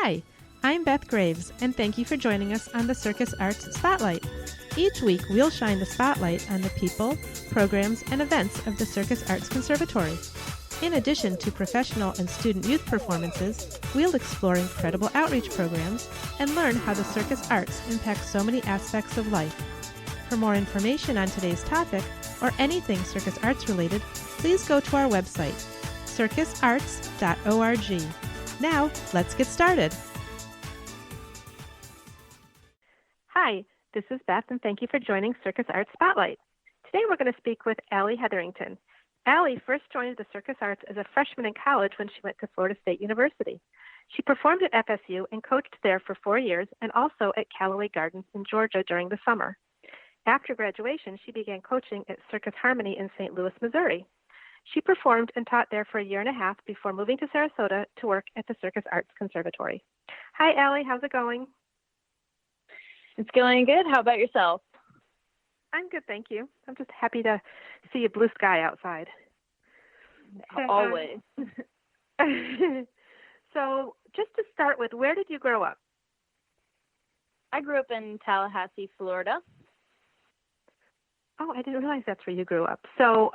Hi, I'm Beth Graves, and thank you for joining us on the Circus Arts Spotlight. Each week, we'll shine the spotlight on the people, programs, and events of the Circus Arts Conservatory. In addition to professional and student youth performances, we'll explore incredible outreach programs and learn how the circus arts impact so many aspects of life. For more information on today's topic, or anything circus arts related, please go to our website, circusarts.org. Now, let's get started. Hi, this is Beth, and thank you for joining Circus Arts Spotlight. Today we're going to speak with ALLIE Hetherington. ALLIE first joined the circus arts as a freshman in college when she went to Florida State University. She performed at FSU and coached there for 4 years and also at Callaway Gardens in Georgia during the summer. After graduation, she began coaching at Circus Harmony in St. Louis, Missouri. She performed and taught there for a year and a half before moving to Sarasota to work at the Circus Arts Conservatory. Hi, ALLIE. How's it going? It's going good. How about yourself? I'm good, thank you. I'm just happy to see a blue sky outside. Always. So just to start with, where did you grow up? I grew up in Tallahassee, Florida. Oh, I didn't realize that's where you grew up. So,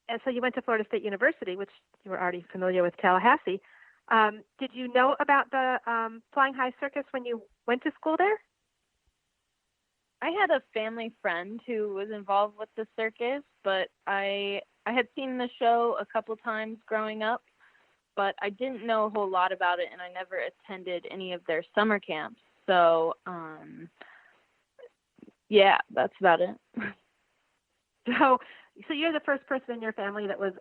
and so you went to Florida State University, which you were already familiar with Tallahassee. Did you know about the Flying High Circus when you went to school there? I had a family friend who was involved with the circus, but I had seen the show a couple times growing up, but I didn't know a whole lot about it, and I never attended any of their summer camps. So, yeah, that's about it. So you're the first person in your family that was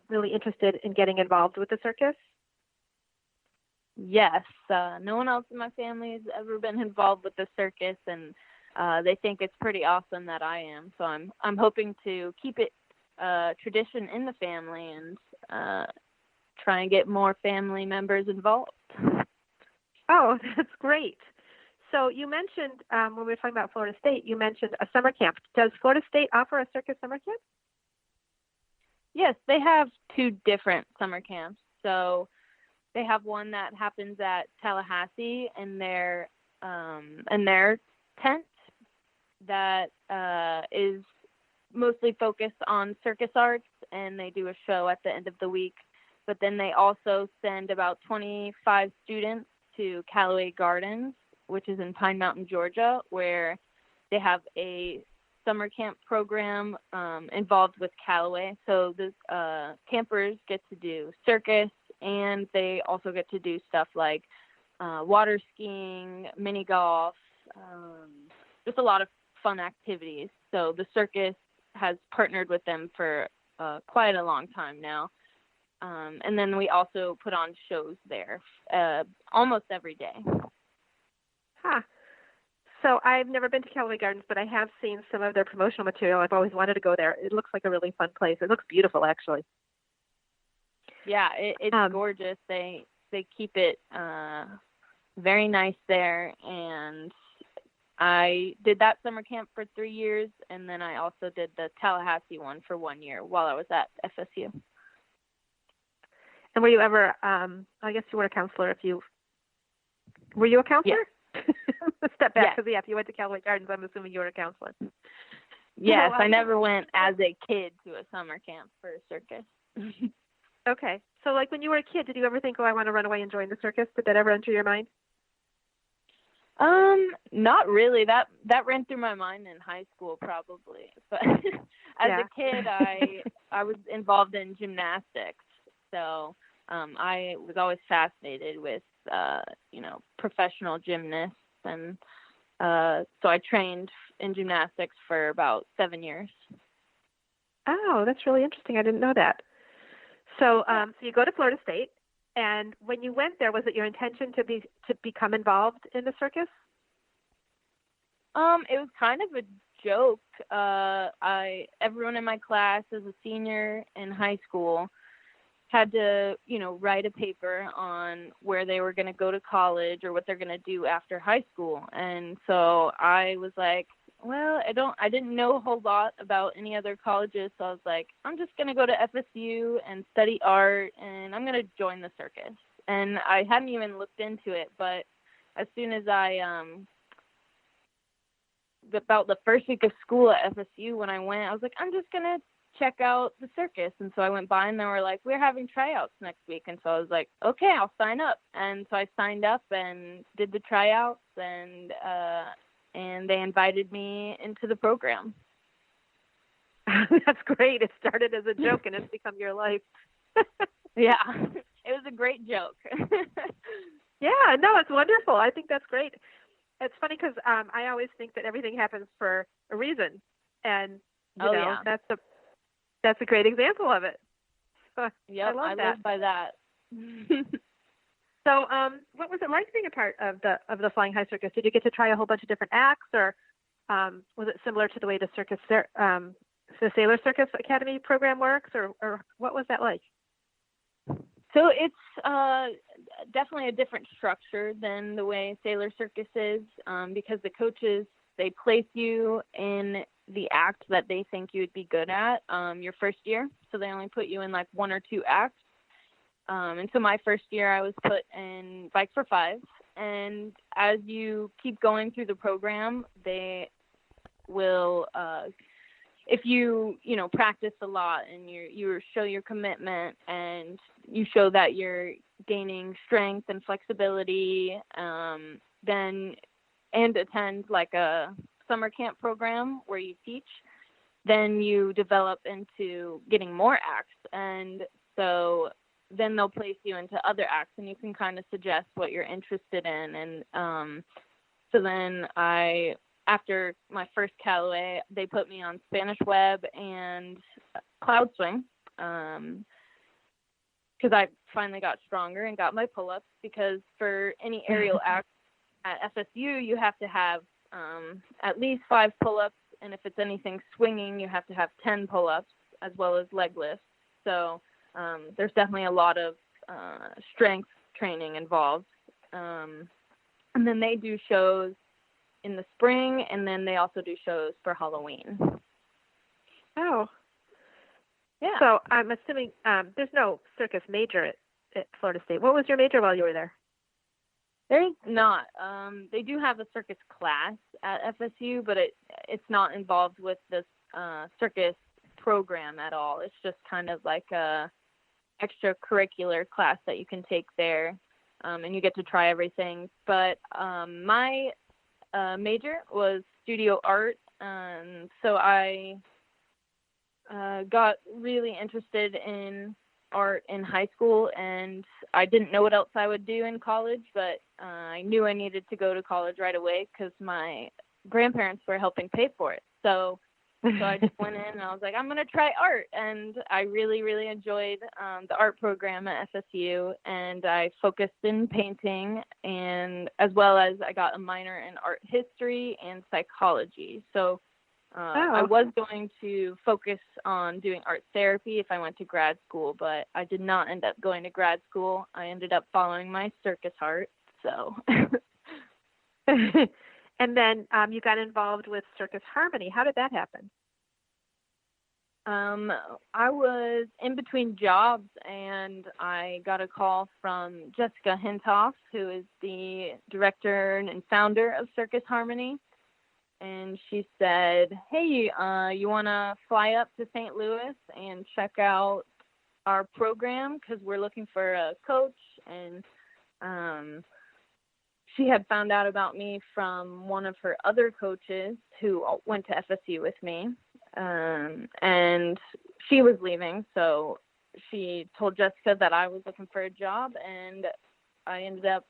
really interested in getting involved with the circus? Yes. No one else in my family has ever been involved with the circus, and they think it's pretty awesome that I am. So I'm hoping to keep it tradition in the family and try and get more family members involved. Oh, that's great. So you mentioned, when we were talking about Florida State, you mentioned a summer camp. Does Florida State offer a circus summer camp? Yes, they have 2 different summer camps. So they have one that happens at Tallahassee in their tent that is mostly focused on circus arts, and they do a show at the end of the week. But then they also send about 25 students to Callaway Gardens, which is in Pine Mountain, Georgia, where they have a summer camp program involved with Callaway. So the campers get to do circus, and they also get to do stuff like water skiing, mini golf, just a lot of fun activities. So the circus has partnered with them for quite a long time now. And then we also put on shows there almost every day. Huh. So I've never been to Callaway Gardens, but I have seen some of their promotional material. I've always wanted to go there. It looks like a really fun place. It looks beautiful, actually. Yeah, it's gorgeous. They keep it very nice there, and I did that summer camp for 3 years, and then I also did the Tallahassee one for 1 year while I was at FSU. And were you ever, I guess you were a counselor were you a counselor? Yes. Step back, yes. because if you went to Callaway Gardens, I'm assuming you were a counselor. Yes, I never went as a kid to a summer camp for a circus. Okay. So like when you were a kid, did you ever think, oh, I want to run away and join the circus? Did that ever enter your mind? Not really. That ran through my mind in high school probably. But as a kid, I was involved in gymnastics. So I was always fascinated with professional gymnasts, and so I trained in gymnastics for about 7 years. Oh, that's really interesting. I didn't know that. So, so you go to Florida State, and when you went there, was it your intention to become involved in the circus? It was kind of a joke. Everyone in my class as a senior in high school had to, write a paper on where they were going to go to college or what they're going to do after high school. And so I was like, well, I didn't know a whole lot about any other colleges. So I was like, I'm just going to go to FSU and study art, and I'm going to join the circus. and I hadn't even looked into it, but as soon as about the first week of school at FSU, when I went, I was like, I'm just going to check out the circus. And so I went by and they were like, we're having tryouts next week. And so I was like, okay, I'll sign up. And so I signed up and did the tryouts, and they invited me into the program. That's great. It started as a joke and it's become your life. Yeah, it was a great joke. Yeah, no, it's wonderful. I think that's great. It's funny because I always think that everything happens for a reason, and you know, that's a great example of it. So, yep, I live by that. So, what was it like being a part of the Flying High Circus? Did you get to try a whole bunch of different acts, or was it similar to the way the Sailor Circus Academy program works, or what was that like? So it's definitely a different structure than the way Sailor Circus is, because the coaches, they place you in the act that they think you would be good at your first year. So they only put you in like 1 or 2 acts. And so my first year I was put in Bike for Five. And as you keep going through the program, they will if you practice a lot and you show your commitment and you show that you're gaining strength and flexibility, then and attend like a summer camp program where you teach, then you develop into getting more acts. And so then they'll place you into other acts and you can kind of suggest what you're interested in. And so then after my first Callaway, they put me on Spanish Web and Cloud Swing, because I finally got stronger and got my pull-ups, because for any aerial act at FSU, you have to have at least 5 pull-ups, and if it's anything swinging, you have to have 10 pull-ups as well as leg lifts. So there's definitely a lot of strength training involved. And then they do shows in the spring, and then they also do shows for Halloween. Oh. Yeah. So I'm assuming there's no circus major at Florida State. What was your major while you were there? There's not. They do have a circus class at FSU, but it's not involved with this circus program at all. It's just kind of like a extracurricular class that you can take there, and you get to try everything. But my major was studio art, so I got really interested in art in high school, and I didn't know what else I would do in college, but I knew I needed to go to college right away because my grandparents were helping pay for it. So I just went in and I was like, I'm going to try art. And I really, really enjoyed the art program at FSU, and I focused in painting, and as well as I got a minor in art history and psychology. So I was going to focus on doing art therapy if I went to grad school, but I did not end up going to grad school. I ended up following my circus heart. So. And then you got involved with Circus Harmony. How did that happen? I was in between jobs, and I got a call from Jessica Hintoff, who is the director and founder of Circus Harmony. And she said, hey, you want to fly up to St. Louis and check out our program, because we're looking for a coach. And she had found out about me from one of her other coaches who went to FSU with me, and she was leaving, so she told Jessica that I was looking for a job, and I ended up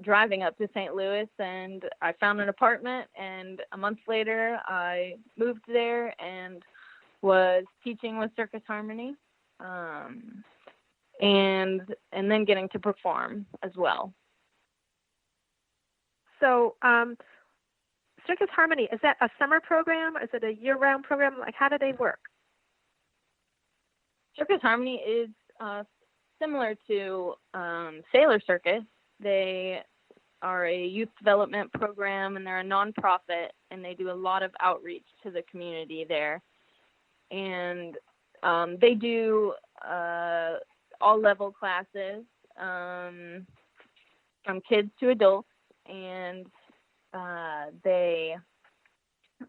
driving up to St. Louis, and I found an apartment, and a month later I moved there and was teaching with Circus Harmony, and then getting to perform as well. So Circus Harmony, is that a summer program? Is it a year-round program? Like, how do they work? Circus Harmony is similar to Sailor Circus. They are a youth development program, and they're a nonprofit, and they do a lot of outreach to the community there. And they do all level classes, from kids to adults, and they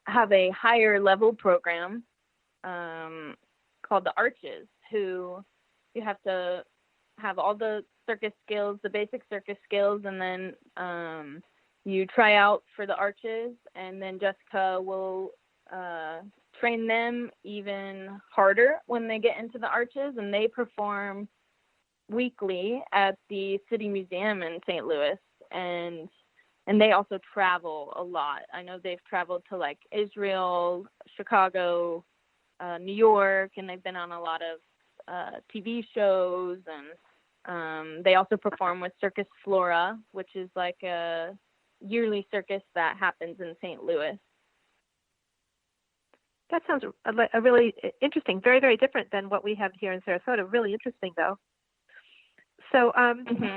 have a higher level program called the Arches, who you have to have all the circus skills, the basic circus skills, and then you try out for the Arches, and then Jessica will train them even harder when they get into the Arches, and they perform weekly at the City Museum in St. Louis, and they also travel a lot. I know they've traveled to like Israel, Chicago, New York, and they've been on a lot of TV shows, and they also perform with Circus Flora, which is like a yearly circus that happens in St. Louis. That sounds a really interesting, very, very different than what we have here in Sarasota. Really interesting, though. So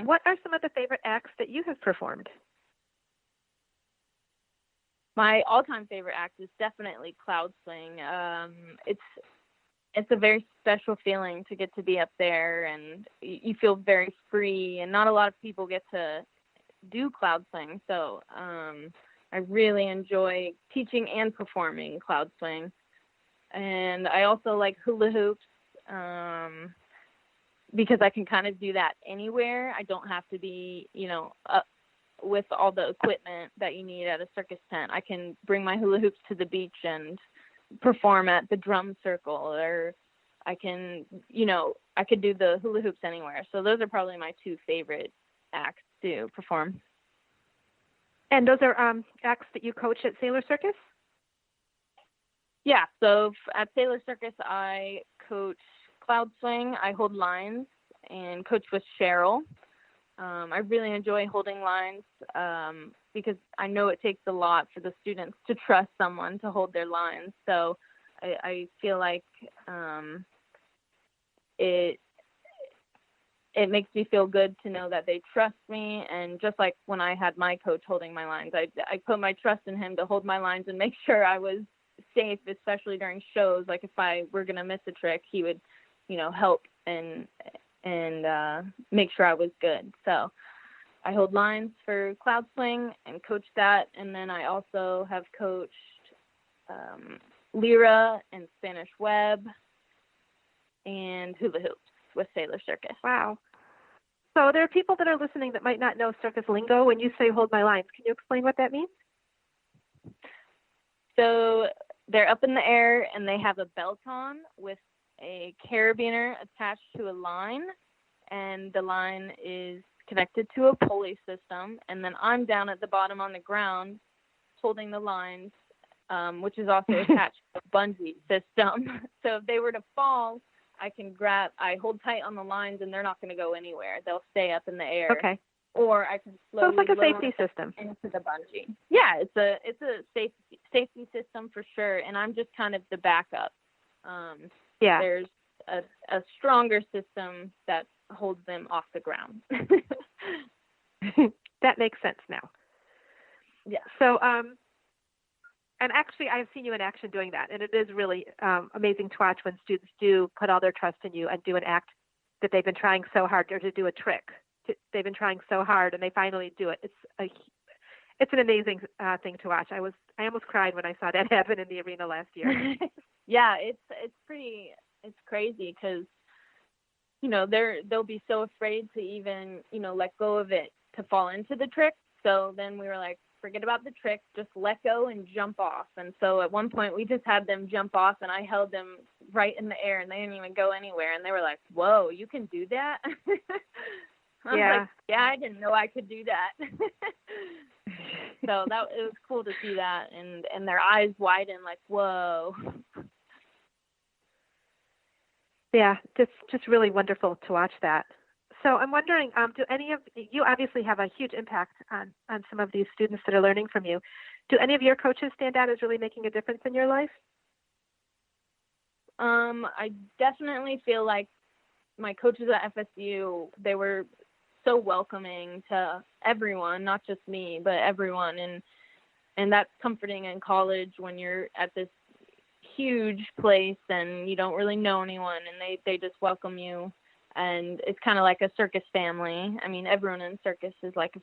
what are some of the favorite acts that you have performed? My all-time favorite act is definitely Cloud Swing. It's a very special feeling to get to be up there, and you feel very free, and not a lot of people get to do Cloud Swing. So I really enjoy teaching and performing Cloud Swing. And I also like hula hoops because I can kind of do that anywhere. I don't have to be, with all the equipment that you need at a circus tent. I can bring my hula hoops to the beach and perform at the drum circle, or I can, I could do the hula hoops anywhere. So those are probably my two favorite acts to perform. And those are acts that you coach at Sailor Circus? Yeah, so at Sailor Circus, I coach Cloud Swing, I hold lines, and coach with Cheryl. I really enjoy holding lines because I know it takes a lot for the students to trust someone to hold their lines. So I feel like it makes me feel good to know that they trust me. And just like when I had my coach holding my lines, I put my trust in him to hold my lines and make sure I was safe, especially during shows. Like if I were going to miss a trick, he would, help and make sure I was good. So I hold lines for Cloud Swing and coach that. And then I also have coached Lyra and Spanish Web and hula hoops with Sailor Circus. Wow. So there are people that are listening that might not know circus lingo. When you say hold my lines, can you explain what that means? So they're up in the air and they have a belt on with a carabiner attached to a line, and the line is connected to a pulley system, and then I'm down at the bottom on the ground holding the lines, which is also attached to a bungee system. So if they were to fall, I hold tight on the lines and they're not going to go anywhere. They'll stay up in the air. Okay. Or I can slowly so it's like a safety system into the bungee. Yeah, it's a safety system for sure, and I'm just kind of the backup. Yeah. There's a stronger system that holds them off the ground. That makes sense now. Yeah. So, and actually, I've seen you in action doing that, and it is really amazing to watch when students do put all their trust in you and do an act that they've been trying so hard, or to do a trick they've been trying so hard, and they finally do it. It's an amazing thing to watch. I almost cried when I saw that happen in the arena last year. Yeah, it's crazy because they'll be so afraid to even let go of it to fall into the trick. So then we were like, forget about the trick, just let go and jump off. And so at one point we just had them jump off, and I held them right in the air, and they didn't even go anywhere. And they were like, "Whoa, you can do that?" I was like, yeah, I didn't know I could do that. So it was cool to see that, and their eyes widen like, whoa. Yeah, just really wonderful to watch that. So I'm wondering, do any of you obviously have a huge impact on some of these students that are learning from you? Do any of your coaches stand out as really making a difference in your life? I definitely feel like my coaches at FSU, they were so welcoming to everyone, not just me, but everyone. And that's comforting in college when you're at this huge place and you don't really know anyone, and they just welcome you and it's kind of like a circus family. I mean, everyone in circus is like a